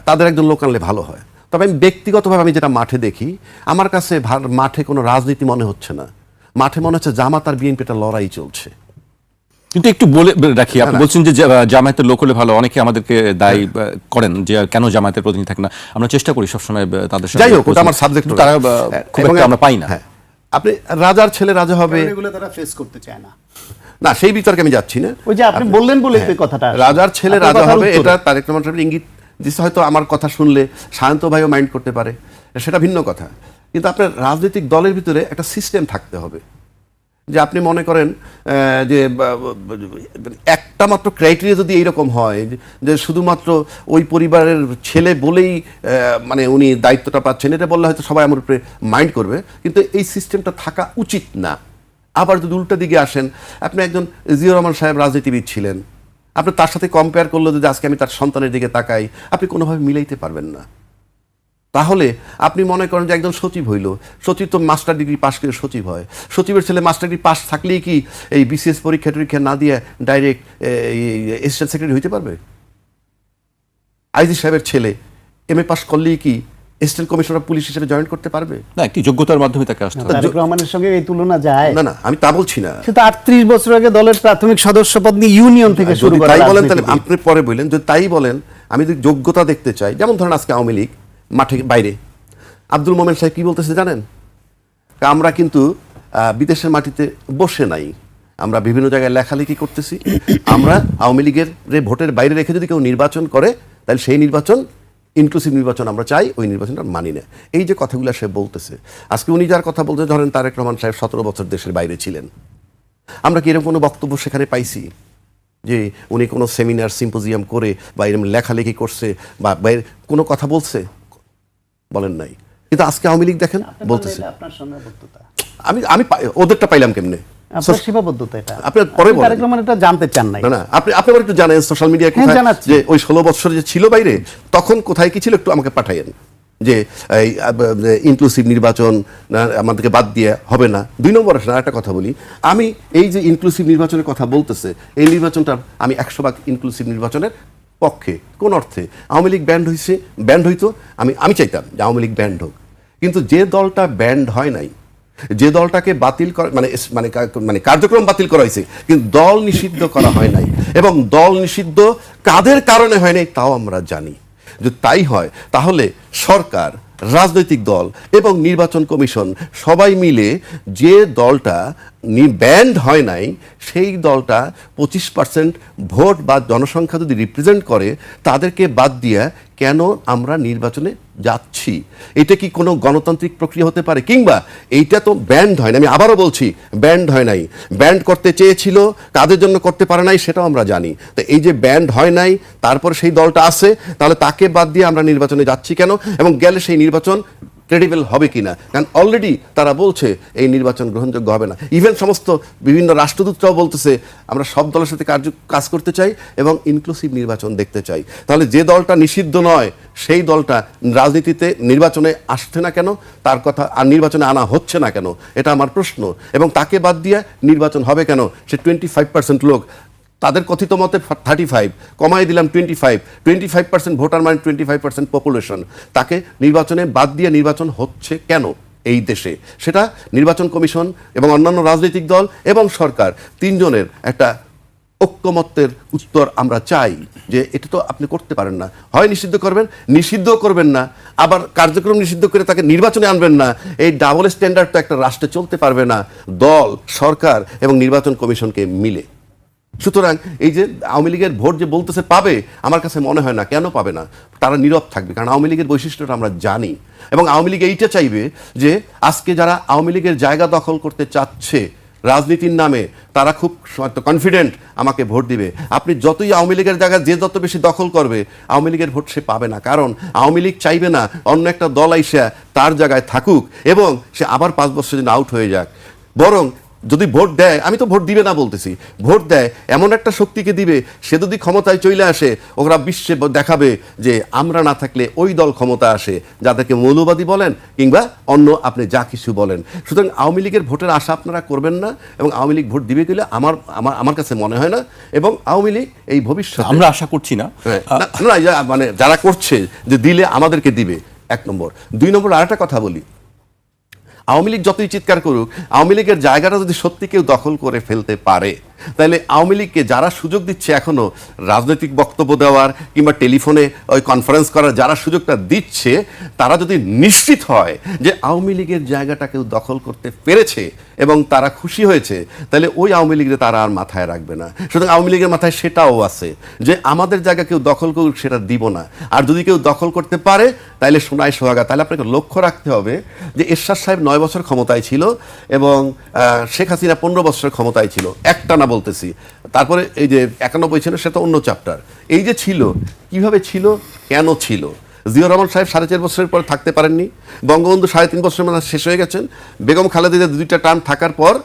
তাদের একজন লোক আনলে ভালো হয়। তবে আমি ব্যক্তিগতভাবে আমি যেটা মাঠে দেখি, আমার কাছে মাঠে কোনো রাজনীতি মনে হচ্ছে না, মাঠে মনে হচ্ছে জামাত আর বিএনপি একটা লড়াই চলছে। কিন্তু একটু বলে রাখি, আপনি বলছেন যে জামায়াতের লোক হলে ভালো, অনেকে আমাদেরকে দায়ী করেন যে কেন জামায়াতের প্রতিনিধি থাকে না। আমরা চেষ্টা করি সবসময় তাদের সাথে, যাই হোক, ওটা আমার সাবজেক্ট, তারা খুব একটা আমরা পাই না। আপনি রাজার ছেলে রাজা হবে, এগুলো তারা ফেস করতে চায় না। না সেই বিতর্কে আমি যাচ্ছি না। ওই যে আপনি বললেন বলে এই কথাটা, রাজার ছেলে রাজা হবে, এটা তারেক রহমান সাহেবের ইঙ্গিত দিচ্ছে। হয়তো আমার কথা শুনলে শান্ত ভাইও মাইন্ড করতে পারে, সেটা ভিন্ন কথা। কিন্তু আপনার রাজনৈতিক দলের ভিতরে একটা সিস্টেম থাকতে হবে। যে আপনি মনে করেন যে একটা মাত্র ক্রাইটেরিয়া যদি এইরকম হয় যে শুধুমাত্র ওই পরিবারের ছেলে বলেই মানে উনি দায়িত্বটা পাচ্ছেন, এটা বললে হয়তো সবাই আমার উপরে মাইন্ড করবে, কিন্তু এই সিস্টেমটা থাকা উচিত না। আবার যদি উল্টা দিকে আসেন, আপনি একজন জিয়াউর রহমান সাহেব রাজনীতিবিদ ছিলেন, আপনি তার সাথে কম্পেয়ার করলে যদি আজকে আমি তার সন্তানের দিকে তাকাই, আপনি কোনোভাবে মিলাইতে পারবেন না। তাহলে আপনি মনে করেন যে একজন সচিব হইল, সচিব তো মাস্টার ডিগ্রি পাশ করে সচিব হয়, সচিবের ছেলে মাস্টার ডিগ্রি পাস থাকলেই কি এই বিসিএস পরীক্ষা টরীক্ষা না দিয়ে ডাইরেক্ট অ্যাসিস্ট্যান্ট সেক্রেটারি হইতে পারবে? আইজি সাহেবের ছেলে এমএ পাস করলেই কি অ্যাসিস্ট্যান্ট কমিশনার পুলিশ হিসেবে জয়েন করতে পারবে? না, একটি যোগ্যতার মাধ্যমে তাকে আসতে হবে। তারেক রহমানের সঙ্গে এই তুলনা যায় না না, আমি তা বলছি না। সে তো 38 বছর আগে দলের প্রাথমিক সদস্য পদ নিয়ে ইউনিয়ন থেকে শুরু করা। তাই বলেন, তাহলে আপনি পরে বললেন যদি তাই বলেন, আমি যদি যোগ্যতা দেখতে চাই, যেমন ধরেন আজকে আওয়ামী লীগ মাঠে বাইরে আব্দুল মোমেন সাহেব কি বলতেছে জানেন? আমরা কিন্তু বিদেশের মাটিতে বসে নাই, আমরা বিভিন্ন জায়গায় লেখালেখি করতেছি। আমরা আওয়ামী লীগের ভোটের বাইরে রেখে যদি কেউ নির্বাচন করে, তাহলে সেই নির্বাচন ইনক্লুসিভ নির্বাচন আমরা চাই, ওই নির্বাচনটা মানি না। এই যে কথাগুলো সে বলতেছে, আজকে উনি যার কথা বলতে, ধরেন তারেক রহমান সাহেব 17 বছর দেশের বাইরে ছিলেন, আমরা কি এরকম কোনো বক্তব্য সেখানে পাইছি যে উনি কোনো সেমিনার সিম্পোজিয়াম করে বা এরকম লেখালেখি করছে বা বাইরে কোনো কথা বলছে? বলেন নাই। কিন্তু আজকে আওয়ামী লীগ দেখেন বলতেছে। আমি ওদেরটা পাইলাম কেমনে? আপনার সীমাবদ্ধতা এটা আপনি পরে বলেন। তারেক রহমান এটা জানতে চান নাই। না, আপনি আবার একটু জানেন সোশ্যাল মিডিয়া কোথায়, যে ওই 16 বছর যে ছিল বাইরে, তখন কোথায় কি ছিল একটু আমাকে পাঠাইয়েন, যে এই ইনক্লুসিভ নির্বাচন আমাদেরকে বাদ দিয়ে হবে না। 2 নম্বর আসলে একটা কথা বলি, আমি এই যে ইনক্লুসিভ নির্বাচনের কথা বলতেছে, এই নির্বাচনটা আমি 100% ইনক্লুসিভ নির্বাচনের পক্ষে। কোন অর্থে? আওয়ামী লীগ ব্যান্ড হইতো, আমি চাইতাম যে আওয়ামী লীগ ব্যান্ড হোক, কিন্তু যে দলটা ব্যান্ড হয় নাই, যে দলটাকে বাতিল করা মানে মানে মানে কার্যক্রম বাতিল করা হয়েছে কিন্তু দল নিষিদ্ধ করা হয় নাই, এবং দল নিষিদ্ধ কাদের কারণে হয় নাই তাও আমরা জানি। যদি তাই হয় তাহলে সরকার, রাজনৈতিক দল এবং নির্বাচন কমিশন সবাই মিলে যে দলটা ব্যান্ড হয় নাই সেই দলটা 25% ভোট বা জনসংখ্যা যদি রিপ্রেজেন্ট করে তাদেরকে বাদ দিয়ে কেন আমরা নির্বাচনে যাচ্ছি? এটা কি কোনো গণতান্ত্রিক প্রক্রিয়া হতে পারে? কিংবা এইটা তো ব্যান্ড হয় না, আমি আবারও বলছি ব্যান্ড হয় নাই, ব্যান্ড করতে চেয়েছিল, কাদের জন্য করতে পারে নাই সেটাও আমরা জানি। তো এই যে ব্যান্ড হয় নাই তারপরে সেই দলটা আছে, তাহলে তাকে বাদ দিয়ে আমরা নির্বাচনে যাচ্ছি কেন, এবং গেলে সেই নির্বাচন ক্রেডিবল হবে কিনা? কারণ অলরেডি তারা বলছে এই নির্বাচন গ্রহণযোগ্য হবে না। ইভেন সমস্ত বিভিন্ন রাষ্ট্রদূতরাও বলতেছে আমরা সব দলের সাথে কাজ করতে চাই এবং ইনক্লুসিভ নির্বাচন দেখতে চাই। তাহলে যে দলটা নিষিদ্ধ নয় সেই দলটা রাজনীতিতে নির্বাচনে আসছে না কেন, তার কথা আর নির্বাচনে আনা হচ্ছে না কেন, এটা আমার প্রশ্ন। এবং তাকে বাদ দিয়ে নির্বাচন হবে কেন? সে 25% লোক, তাদের কথিত মতে 35, কমাই দিলাম 25% ভোটার মানে 25% পপুলেশন, তাকে নির্বাচনে বাদ দিয়ে নির্বাচন হচ্ছে কেন এই দেশে? সেটা নির্বাচন কমিশন এবং অন্যান্য রাজনৈতিক দল এবং সরকার তিনজনের একটা ঐক্যমত্যের উত্তর আমরা চাই, যে এটা তো আপনি করতে পারেন না। হয় নিষিদ্ধ করবেন, নিষিদ্ধও করবেন না, আবার কার্যক্রম নিষিদ্ধ করে তাকে নির্বাচনে আনবেন না। এই ডাবল স্ট্যান্ডার্ড তো একটা রাষ্ট্রে চলতে পারবে না, দল, সরকার এবং নির্বাচন কমিশনকে মিলে। সুতরাং এই যে আওয়ামী লীগের ভোট যে বলতেছে পাবে, আমার কাছে মনে হয় না। কেন পাবে না? তারা নীরব থাকবে, কারণ আওয়ামী লীগের বৈশিষ্ট্যটা আমরা জানি। এবং আওয়ামী লীগ এইটা চাইবে যে আজকে যারা আওয়ামী লীগের জায়গা দখল করতে চাচ্ছে রাজনীতির নামে, তারা খুব কনফিডেন্ট আমাকে ভোট দিবে। আপনি যতই আওয়ামী লীগের জায়গা যে যত বেশি দখল করবে, আওয়ামী লীগের ভোট সে পাবে না। কারণ আওয়ামী লীগ চাইবে না অন্য একটা দল আইসা তার জায়গায় থাকুক এবং সে আবার 5 বছর দিন আউট হয়ে যাক। বরং যদি ভোট দেয়, আমি তো ভোট দিবে না বলতেছি, ভোট দেয় এমন একটা শক্তিকে দিবে, সে যদি ক্ষমতায় চলে আসে ওরা বিশ্বে দেখাবে যে আমরা না থাকলে ওই দল ক্ষমতা আসে, যাদেরকে মৌলবাদী বলেন কিংবা অন্য আপনি যা কিছু বলেন। সুতরাং আওয়ামী লীগের ভোটের আশা আপনারা করবেন না, এবং আওয়ামী লীগ ভোট দিবে গেলে আমার কাছে মনে হয় না। এবং আওয়ামী লীগ এই ভবিষ্যৎ আমরা আশা করছি না। মানে যারা করছে যে দিলে আমাদেরকে দিবে, 1 নম্বর। 2 নম্বর আরেকটা কথা বলি, আওয়ামী লীগ যতই চিৎকার করুক, আওয়ামী লীগের জায়গাটা যদি সত্যি কেউ দখল করে ফেলতে পারে, তাহলে আওয়ামী লীগকে যারা সুযোগ দিচ্ছে এখনো রাজনৈতিক বক্তব্য দেওয়ার কিংবা টেলিফোনে ওই কনফারেন্স করার, যারা সুযোগটা দিচ্ছে, তারা যদি নিশ্চিত হয় যে আওয়ামী লীগের জায়গাটা কেউ দখল করতে পেরেছে এবং তারা খুশি হয়েছে, তাহলে ওই আওয়ামী লীগের তারা আর মাথায় রাখবে না। সুতরাং আওয়ামী লীগের মাথায় সেটাও আছে যে আমাদের জায়গা কেউ দখল করুক, সেটা দিব না। আর যদি কেউ দখল করতে পারে তাহলে সোনায় সোহাগা। তাহলে আপনাকে লক্ষ্য রাখতে হবে যে এরশাদ সাহেব 9 বছর ক্ষমতায় ছিল এবং শেখ হাসিনা 15 বছর ক্ষমতায় ছিল, একটানা বলতেছি। তারপরে এই যে 91 ছিল, সেটা অন্য চ্যাপ্টার। এই যে ছিল, কিভাবে ছিল, কেন ছিল? জিয়াউর রহমান সাহেব 4.5 বছরের পর থাকতে পারেননি, বঙ্গবন্ধু 3.5 বছরের মানে শেষ হয়ে গেছেন, বেগম খালেদা 2টা টার্ম থাকার পর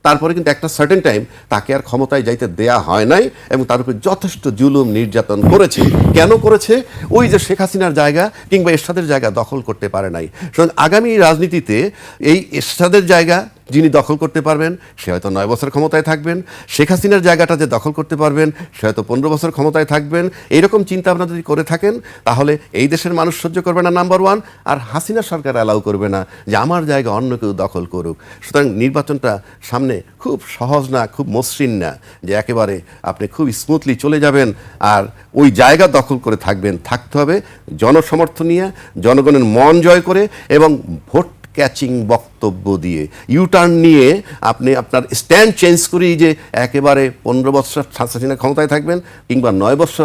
তারপরে কিন্তু একটা সার্টেন টাইম তাকে আর ক্ষমতায় যাইতে দেয়া হয় নাই, এবং তার উপরে যথেষ্ট জুলুম নির্যাতন করেছে। কেন করেছে? ওই যে শেখ হাসিনার জায়গা কিংবা এরশাদের জায়গা দখল করতে পারে নাই। সুতরাং আগামী রাজনীতিতে এই এরশাদের জায়গা যিনি দখল করতে পারবেন সে হয়তো 9 বছর ক্ষমতায় থাকবেন, শেখ হাসিনার জায়গাটা যে দখল করতে পারবেন সে হয়তো 15 বছর ক্ষমতায় থাকবেন। এইরকম চিন্তা ভাবনা যদি করে থাকেন তাহলে এই দেশের মানুষ সহ্য করবে না, নাম্বার 1। আর হাসিনা সরকার অ্যালাউ করবে না যে আমার জায়গা অন্য কেউ দখল করুক। সুতরাং নির্বাচনটা সামনে খুব সহজ না, খুব মসৃণ না যে একেবারে আপনি খুব স্মুথলি চলে যাবেন আর ওই জায়গা দখল করে থাকবেন। থাকতে হবে জনসমর্থন নিয়ে, জনগণের মন জয় করে এবং ভোট ক্যাচিং বক্তব্য দিয়ে, ইউটার্ন নিয়ে আপনি আপনার স্ট্যান্ড চেঞ্জ করেই যে একেবারে 15 বছর হাসিনা ক্ষমতায় থাকবেন কিংবা 9 বছর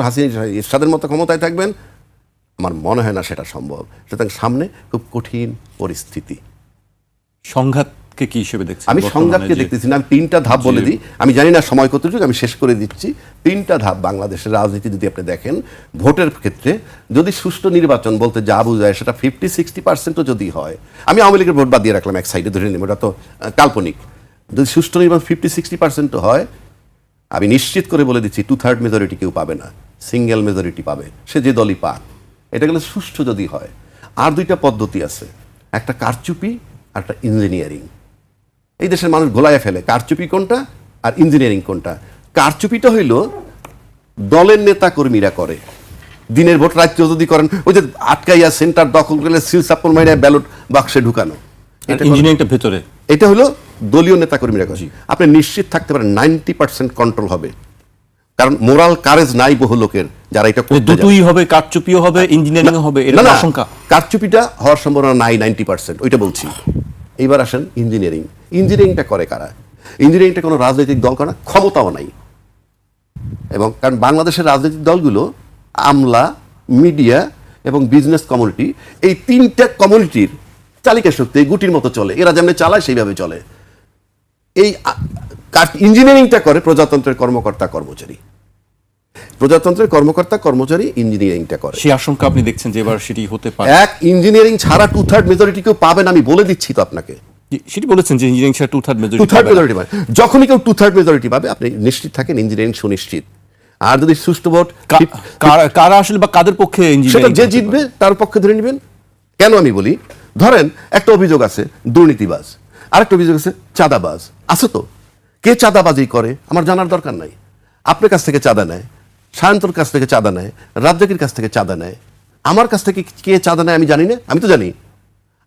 এরশাদের মতো ক্ষমতায় থাকবেন, আমার মনে হয় না সেটা সম্ভব। সুতরাং সামনে খুব কঠিন পরিস্থিতি। সংঘাতকে কি হিসেবে দেখছেন? আমি সংঘাতকে দেখতেছি না, আমি 3টা ধাপ বলে দিই। আমি জানি না সময় কতটুকু, আমি শেষ করে দিচ্ছি। 3টা ধাপ বাংলাদেশের রাজনীতি যদি আপনি দেখেন, ভোটের ক্ষেত্রে যদি সুষ্ঠু নির্বাচন বলতে যা বোঝায় সেটা 50-60%ও যদি হয়, আমি আওয়ামী লীগের ভোট বাদ দিয়ে রাখলাম এক সাইডে, ধরে নিলাম ওটা তো কাল্পনিক। যদি সুষ্ঠু নির্বাচন 50-60%ও হয়, আমি নিশ্চিত করে বলে দিচ্ছি 2/3 মেজরিটি কেউ পাবে না, সিঙ্গেল মেজরিটি পাবে, সে যে দলই পাক। এটা গেলে সুষ্ঠু যদি হয়। আর 2টা পদ্ধতি আছে, একটা কারচুপি আর একটা ইঞ্জিনিয়ারিং। এই দেশের মানুষ গোলায় ফেলে কারচুপি কোনটা আর ইঞ্জিনিয়ারিং কোনটা। কারচুপিটা হইল দলের নেতা কর্মীরা করে, দিনের ভোট রাত্রেও যদি করেন, ওই যে আটকাইয়া সেন্টার দখল করলে সিল সাপন মাইরা ব্যালট বাক্সে ঢুকানো। ইঞ্জিনিয়ারিংটা ভেতরে, এটা হলো দলীয় নেতাকর্মীরা করে। আপনি নিশ্চিত থাকতে পারেন 90% কন্ট্রোল হবে, কারণ মোরাল কারেজ নাই বহু লোকের যারা এটা করতে যায়। দুটোই হবে, কারচুপিও হবে, ইঞ্জিনিয়ারিং হবে, না, এরকম না, আশঙ্কা। কারচুপিটা হওয়ার সম্ভাবনা নাই 90%, ওইটা বলছি। এইবার আসেন ইঞ্জিনিয়ারিং। ইঞ্জিনিয়ারিংটা করে কারা? ইঞ্জিনিয়ারিংটা কোনো রাজনৈতিক দল করে না, ক্ষমতাও নাই। এবং কারণ বাংলাদেশের রাজনৈতিক দলগুলো আমলা, মিডিয়া এবং বিজনেস কমিউনিটি, এই তিনটা কমিউনিটির চালিকা শক্তি এই গুটির মতো চলে। এরা যেমনি চালায় সেইভাবে চলে। এই ইঞ্জিনিয়ারিংটা করে প্রজাতন্ত্রের কর্মকর্তা কর্মচারী। প্রজাতন্ত্রের কর্মকর্তা কর্মচারী ইঞ্জিনিয়ারিংটা করে। সেই আশঙ্কা আপনি দেখছেন যে এবার সেটি হতে পারে। এক ইঞ্জিনিয়ারিং ছাড়া 2/3 মেজরিটি কেউ পাবেন, আমি বলে দিচ্ছি তো আপনাকে। সেটি বলেছেন যে ইঞ্জিনিয়ারিং ছাড়া 2/3 2/3 মেজরিটি পাবে। যখনই কেউ 2/3 মেজরিটি পাবে, আপনি নিশ্চিত থাকেন ইঞ্জিনিয়ারিং সুনিশ্চিত। আর যদি সুষ্ঠু ভোট, কারা আসলে বা কাদের পক্ষে সেটা ইঞ্জিনিয়ারিং যে জিতবে তার পক্ষে ধরে নেবেন। কেন আমি বলি, ধরেন একটা অভিযোগ আছে দুর্নীতিবাজ, আরেকটা অভিযোগ আছে চাঁদাবাজ। আছে তো, কে চাঁদাবাজি করে আমার জানার দরকার নাই। আপনার কাছ থেকে চাঁদা নেয়, সায়ন্তর কাছ থেকে চাঁদা নেয়, রাজ্জাকির কাছ থেকে চাঁদা নেয়, আমার কাছ থেকে কে চাঁদা নেয় আমি জানি না? আমি তো জানি।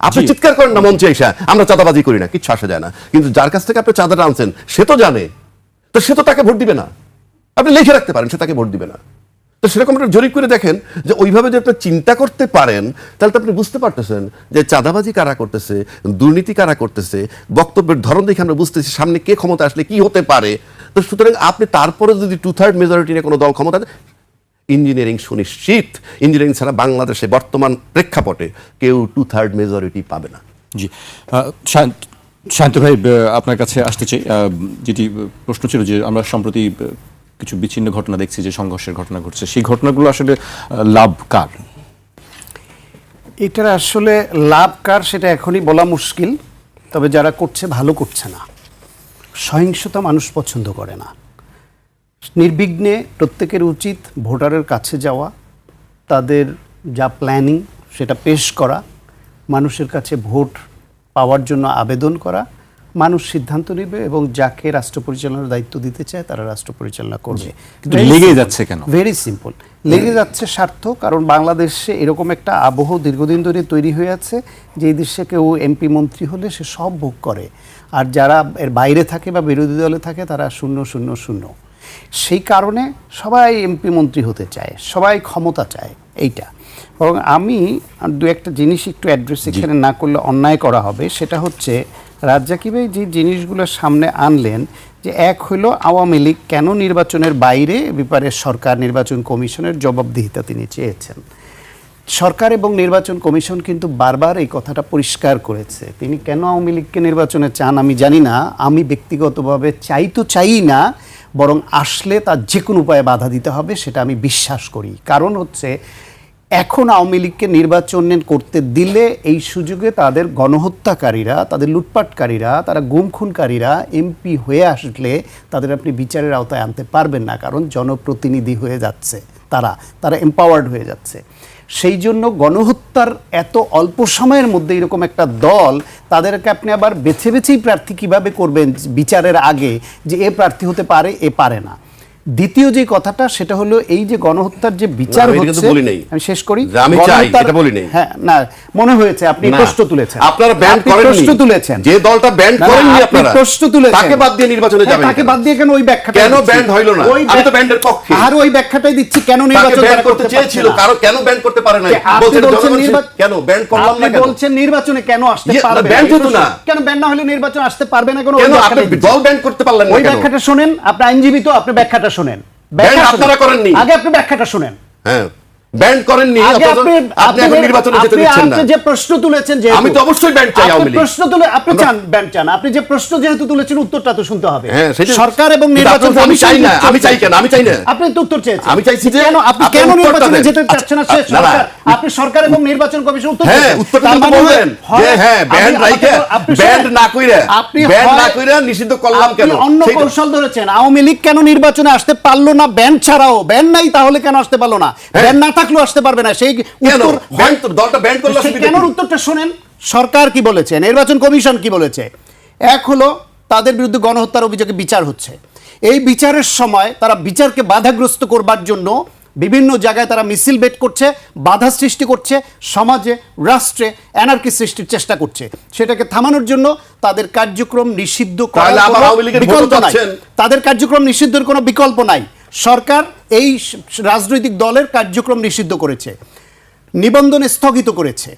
আপনি চিৎকার করেন না মঞ্চে এসে আমরা চাঁদাবাজি করি না, কিচ্ছু আসা যায় না। কিন্তু যার কাছ থেকে আপনি চাঁদাটা আনছেন সে তো জানে, তো সে তো তাকে ভোট দিবে না। আপনি লিখে রাখতে পারেন সে তাকে ভোট দিবে না। তো সেরকম একটা জরিপ করে দেখেন যে ওইভাবে যদি আপনি চিন্তা করতে পারেন, তাহলে তো আপনি বুঝতে পারতেছেন যে চাঁদাবাজি কারা করতেছে, দুর্নীতি কারা করতেছে, বক্তব্যের ধরন দেখে আমরা বুঝতেছি সামনে কে ক্ষমতা আসলে কি হতে পারে। তো সুতরাং আপনি তারপরে যদি 2/3 মেজরিটি নিয়ে কোনো দল ক্ষমতা, ইঞ্জিনিয়ারিং সুনিশ্চিত। ইঞ্জিনিয়ারিং ছাড়া বাংলাদেশে বর্তমান প্রেক্ষাপটে কেউ 2/3 মেজরিটি পাবে না। জি, শান্ত ভাই, আপনার কাছে আসতে চাই। যেটি প্রশ্ন ছিল যে আমরা সম্প্রতি কিছু বিচ্ছিন্ন ঘটনা দেখছি, যে সংঘর্ষের ঘটনা ঘটছে, সেই ঘটনাগুলো আসলে লাভ কার? এটার আসলে লাভ কার সেটা এখনই বলা মুশকিল। তবে যারা করছে ভালো করছে না। সহিংসতা মানুষ পছন্দ করে না। নির্বিঘ্নে প্রত্যেকের উচিত ভোটারের কাছে যাওয়া, তাদের যা প্ল্যানিং সেটা পেশ করা, মানুষের কাছে ভোট পাওয়ার জন্য আবেদন করা। মানুষ সিদ্ধান্ত নেবে এবং যাকে রাষ্ট্র পরিচালনার দায়িত্ব দিতে চায় তারা রাষ্ট্র পরিচালনা করবে। কিন্তু লেগে যাচ্ছে কেন? ভেরি সিম্পল, লেগে যাচ্ছে স্বার্থ। কারণ বাংলাদেশে এরকম একটা আবহ দীর্ঘদিন ধরে তৈরি হয়ে আছে যে এই দেশে কেউ এমপি মন্ত্রী হলে সে সব ভোগ করে, আর যারা এর বাইরে থাকে বা বিরোধী দলে থাকে তারা 0-0-0। সেই কারণে সবাই এমপি মন্ত্রী হতে চায়, সবাই ক্ষমতা চায়। এইটা বরং আমি দু একটা জিনিস একটু অ্যাড্রেস এখানে না করলে অন্যায় করা হবে। সেটা হচ্ছে রাজ্জাকি ভাই যে জিনিসগুলো সামনে আনলেন, যে এক হলো আওয়ামী লীগ কেন নির্বাচনের বাইরে, ব্যাপারে সরকার নির্বাচন কমিশনের জবাবদিহিতা তিনি চেয়েছেন। সরকার এবং নির্বাচন কমিশন কিন্তু বারবার এই কথাটা পরিষ্কার করেছে। তিনি কেন আওয়ামী লীগকে নির্বাচনে চান আমি জানি না, আমি ব্যক্তিগতভাবে চাই না, বরং আসলে তার যে কোনো উপায়ে বাধা দিতে হবে সেটা আমি বিশ্বাস করি। কারণ হচ্ছে এখন আওয়ামী লীগকে নির্বাচন করতে দিলে এই সুযোগে তাদের গণহত্যাকারীরা, তাদের লুটপাটকারীরা, তারা গুম খুনকারীরা এমপি হয়ে আসলে তাদের আপনি বিচারের আওতায় আনতে পারবেন না। কারণ জনপ্রতিনিধি হয়ে যাচ্ছে তারা এম্পাওয়ার্ড হয়ে যাচ্ছে। সেই জন্য গণহত্যার এত অল্প সময়ের মধ্যে এরকম একটা দল, তাদেরকে আপনি আবার বেছে বেছেই প্রার্থী কিভাবে করবেন বিচারের আগে, যে এ প্রার্থী হতে পারে এ পারে না। দ্বিতীয় যে কথাটা সেটা হলো এই যে গণহত্যার যে বিচার হচ্ছে, আমি শেষ করি, আমি চাই এটা বলি নাই। হ্যাঁ, না মনে হয়েছে আপনি প্রশ্ন তুলেছেন, আপনারা ব্যান করেননি, প্রশ্ন তুলেছেন, যে দলটা ব্যান করেননি আপনারা প্রশ্ন তুলেছেন, তাকে বাদ দিয়ে নির্বাচনে যাবেন। তাকে বাদ দিয়ে কেন? ওই ব্যাখ্যাটা কেন ব্যান হইল না? আমি তো ব্যানের পক্ষে। আর ওই ব্যাখ্যাটাই দিচ্ছি কেন নির্বাচন ব্যান করতে চেয়েছিল, কারণ কেন ব্যান করতে পারে না? বলছেন কেন ব্যান করলাম না? কেন বলছেন নির্বাচনে কেন আসতে পারবে? ব্যান যেত না কেন? ব্যান না হলে নির্বাচন আসতে পারবে না কেন? কেন আপনি দল ব্যান করতে পারলেন না? ওই ব্যাখ্যাটা শুনেন, আপনি আইনজীবী তো, আপনি ব্যাখ্যাটা শুনেন। ব্যান আপনারা করেননি, আগে আপনি ব্যাখ্যাটা শুনেন। হ্যাঁ, ব্যান করেননি, আপনি এখন নির্বাচনে যেতে দিচ্ছেন না। আপনি যে প্রশ্ন তুলেছেন, যে আমি তো অবশ্যই ব্যান চাই। আওয়ামী লীগ প্রশ্ন তুলে আপনি চান ব্যান চান, আপনি যে প্রশ্ন যেহেতু তুলেছেন উত্তরটা তো শুনতে হবে। হ্যাঁ, সরকার এবং নির্বাচন আমি চাই না, আমি চাই কেন? আমি চাই না, আপনি তো উত্তর চেয়েছেন। আমি চাইছি যে কেন আপনি কেন নির্বাচনে যেতে চাচ্ছেন না? শেষ সরকার, আপনি সরকার এবং নির্বাচন কমিশন উত্তর হ্যাঁ, উত্তরটা তো বলবেন যে হ্যাঁ ব্যান রাইখে, ব্যান না কইরা, ব্যান না কইরা নিষিদ্ধ করলাম কেন? অন্য কৌশল ধরেছেন। আওয়ামী লীগ কেন নির্বাচনে আসতে পারলো না? ব্যান ছাড়াও, ব্যান নাই তাহলে কেন আসতে পারলো না? ব্যান না থাকলেও আসতে পারবে না। সেই উত্তর ব্যান তো দলটা ব্যান করলো, কেন? উত্তরটা শুনেন, সরকার কি বলেছে, নির্বাচন কমিশন কি বলেছে। এক হলো তাদের বিরুদ্ধে গণহত্যার অভিযোগে বিচার হচ্ছে, এই বিচারের সময় তারা বিচারকে বাধাগ্রস্ত করবার জন্য বিভিন্ন জায়গায় তারা মিছিল বেট করছে, বাধা সৃষ্টি করছে, সমাজে রাষ্ট্রে অ্যানার্কি সৃষ্টির চেষ্টা করছে। সেটাকে থামানোর জন্য তাদের কার্যক্রম নিষিদ্ধ করার তাহলে আবার কোনো আওয়ামী লীগের বিকল্প ভোটও নাই। চাচ্ছেন? তাদের কার্যক্রম নিষিদ্ধের কোনো বিকল্প নাই। সরকার এই রাজনৈতিক দলের কার্যক্রম নিষিদ্ধ করেছে, নিবন্ধন স্থগিত করেছে,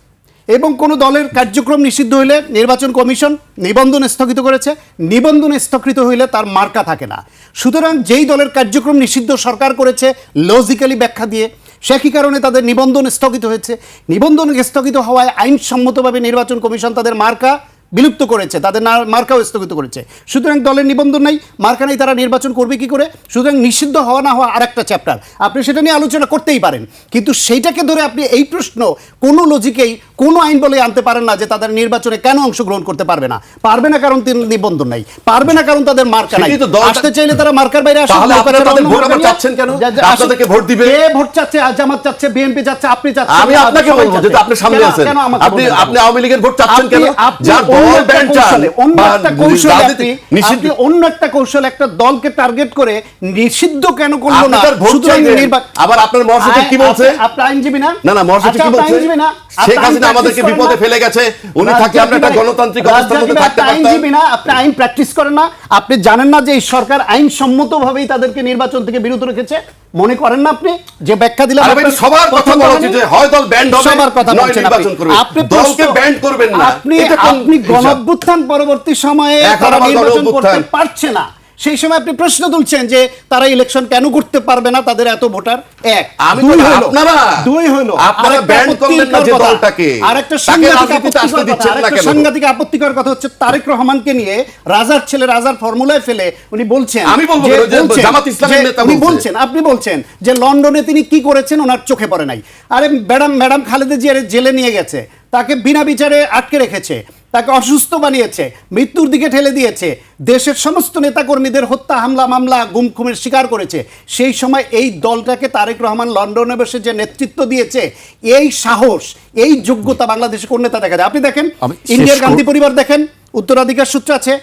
এবং কোনো দলের কার্যক্রম নিষিদ্ধ হইলে নির্বাচন কমিশন নিবন্ধন স্থগিত করেছে। নিবন্ধন স্থগিত হইলে তার মার্কা থাকে না। সুতরাং যেই দলের কার্যক্রম নিষিদ্ধ সরকার করেছে লজিক্যালি ব্যাখ্যা দিয়ে, সেই কারণে তাদের নিবন্ধন স্থগিত হয়েছে। নিবন্ধন স্থগিত হওয়ায় আইনসম্মতভাবে নির্বাচন কমিশন তাদের মার্কা বিলুপ্ত করেছে, তাদের মার্কাও স্থগিত করেছে। সুতরাং দলের নিবন্ধন নাই, মার্কা নাই, তারা নির্বাচন করবে কি করে? সুতরাং নিষিদ্ধ হওয়া না হওয়া আরেকটা চ্যাপ্টার, আপনি সেটা নিয়ে আলোচনা করতেই পারেন, কিন্তু সেইটাকে ধরে আপনি এই প্রশ্ন কোনো লজিকেই কোনো আইন বলে আনতে পারেন না যে তাদের নির্বাচনে কেন অংশগ্রহণ করতে পারবে না। পারবে না কারণ নিবন্ধন নাই, পারবে না কারণ তাদের মার্কা নাই। সেটাই তো দলটা- আসতে চাইলে তারা মার্কার বাইরে আসে। তাহলে আপনারা তাদের ভোট আবার চাচ্ছেন কেন? আপনাদেরকে ভোট দিবে? কে ভোট চাচ্ছে? জামাত চাচ্ছে, বিএনপি চাচ্ছে, আপনি চাচ্ছেন। আমি আপনাকে বলবো, যেহেতু আপনি সামনে আছেন, আপনি আওয়ামী লীগের ভোট চাচ্ছেন কেন? যার দল ব্যান্ড চান বা রাজনীতি নিষিদ্ধ, অন্য একটা কৌশল একটা দলকে টার্গেট করে নিষিদ্ধ কেন করলো আপনি না? তার ভোট সুতরাং চাইবেন। নির্বাচন আবার আপনার মহাসচিব কি বলছে? আপনি আইনজীবী না? না মহাসচিব আচ্ছা, কি আপনি বলছে? আইনজীবী না? শেখ আপনি হাসিনা আইন আমাদেরকে practice করেন বিপদে না? ফেলে গেছে, উনি থাকলে আমরা একটা গণতান্ত্রিক অবস্থার মধ্যে থাকতে পারতাম। আইনজীবী না, আপনি আইন প্র্যাকটিস করেন না? আপনি জানেন না যে এই সরকার আইনসম্মতভাবেই তাদেরকে নির্বাচন থেকে বিরত রেখেছে? মনে করেন না আপনি যে ব্যাখ্যা দিলাম? আরে ভাই, আপনার সবার কথা পছন্দ বলা হয়নি? উচিত যে হয় দল ব্যান্ড হবে, সবার কথা নয় বলছেন নির্বাচন করবে। আপনি দলকে ব্যান্ড করবেন না। আপনি এটা কোন আপনি হিসাব? গণঅভ্যুত্থান পরবর্তী সময়ে এখন তারা আবার নির্বাচন করতে গণঅভ্যুত্থান। পারছে না, সেই সময় আপনি প্রশ্ন তুলছেন যে তারা ইলেকশন কেন করতে পারবে না, তাদের এত ভোটার। এক, আমি দুই বলি, হলো, আপনারা দুই হলো, আপনারা আরেকটা ব্যান্ড করলেন না যে আপত্তিকর কথা, দলটাকে, আরেকটা তাকে সাংঘাতিক রাজনীতিতে আসতে আপত্তিকর কথা, দিচ্ছেন না আরেকটা কেন? সাংঘাতিক আপত্তিকর কথা হচ্ছে তারেক রহমানকে নিয়ে রাজার ছেলে রাজার ফর্মুলায় ফেলে উনি বলছেন, আমি বলবো যে কেন? যে বলছেন, জামাত ইসলামের যে নেতা উনি বলছে। বলছেন, আপনি বলছেন যে লন্ডনে তিনি কি করেছেন ওনার চোখে পড়ে নাই। আরে ম্যাডাম খালেদা জিয়ার জেলে নিয়ে গেছে, তাকে বিনা বিচারে আটকে রেখেছে, তাকে অসুস্থ বানিয়েছে, মৃত্যুর দিকে ঠেলে দিয়েছে, দেশের সমস্ত নেতাকর্মীদের হত্যা হামলা মামলা গুম খুনের শিকার করেছে। সেই সময় এই দলটাকে তারেক রহমান লন্ডনে বসে যে নেতৃত্ব দিয়েছে, এই সাহস, এই যোগ্যতা বাংলাদেশে কোন নেতা দেখা যায়? আপনি দেখেন, আমি শেষ ইন্ডিয়ার করব। গান্ধী পরিবার দেখেন, উত্তরাধিকার সূত্র আছে।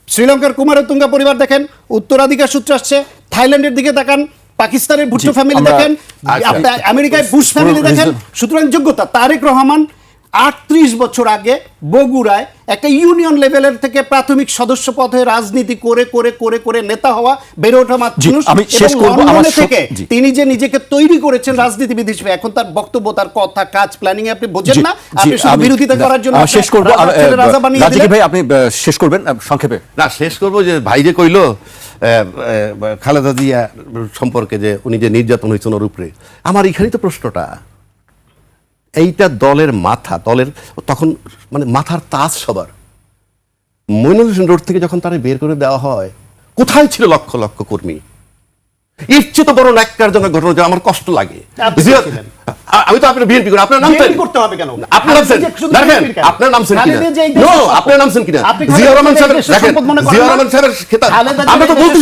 শ্রীলঙ্কার কুমারতুঙ্গা পরিবার দেখেন, উত্তরাধিকার সূত্র আসছে। থাইল্যান্ডের দিকে তাকান, পাকিস্তানের ভুট্টো জি, ফ্যামিলি আমরা- দেখেন, আচ্ছা। আপনার আমেরিকায় বুশ ফ্যামিলি দেখেন। reason- সুতরাং যোগ্যতা, তারেক রহমান 38 বছর আগে বগুড়ায় একটা ইউনিয়ন লেভেলের থেকে প্রাথমিক সদস্য পদে রাজনীতি করে করে করে করে নেতা হওয়া, বেড়ে ওঠা মানুষ, আমি শেষ এবং করব, আমার লন্ডনে থেকে জি। তিনি যে নিজেকে তৈরি করেছেন রাজনীতিবিদ হিসেবে, এখন তার বক্তব্য, তার কথা, কাজ, প্ল্যানিং আপনি বোঝেন জি, না। জি, আপনি শুধু আমি- বিরোধিতা করার জন্য শেষ করব। রাজার ছেলে রাজা বানিয়ে রাজিক দিলেন। ভাই, আপনি শেষ করবেন সংক্ষেপে। না, শেষ করবো যে ভাই যে কইলো খালেদা জিয়া সম্পর্কে যে উনি যে নির্যাতন হয়েছে ওনার উপরে, আমার এখানেই তো প্রশ্নটা। এইটা দলের মাথা, দলের তখন মানে মাথার তাজ সবার। মইনুল হোসেন রোড থেকে যখন তারা বের করে দেওয়া হয়, কোথায় ছিল লক্ষ লক্ষ কর্মী? এর চেয়ে তো বড় ন্যাক্কারজনক ঘটনা, যে আমার কষ্ট লাগে। আপনি জিয়া- ছিলেন। আমি তো আপনার বিএনপি করি, আপনার নাম বিএনপি করতে হবে কেন? আপনার নামছেন শুধু দেখেন, বিএনপির কেন? আপনার নামছেন কিনা? খালেদা জিয়া এই দেশের নো, সম্পদ। আপনার নামছেন কিনা? আপনি জিয়া রহমান খালেদা জিয়া সাহেব এই দেশের দেখেন, সম্পদ মনে করেন জিয়া না? রহমান সাহেবের খেতাব খালেদা জিয়া আমরা তো এই দেশের বলতেছি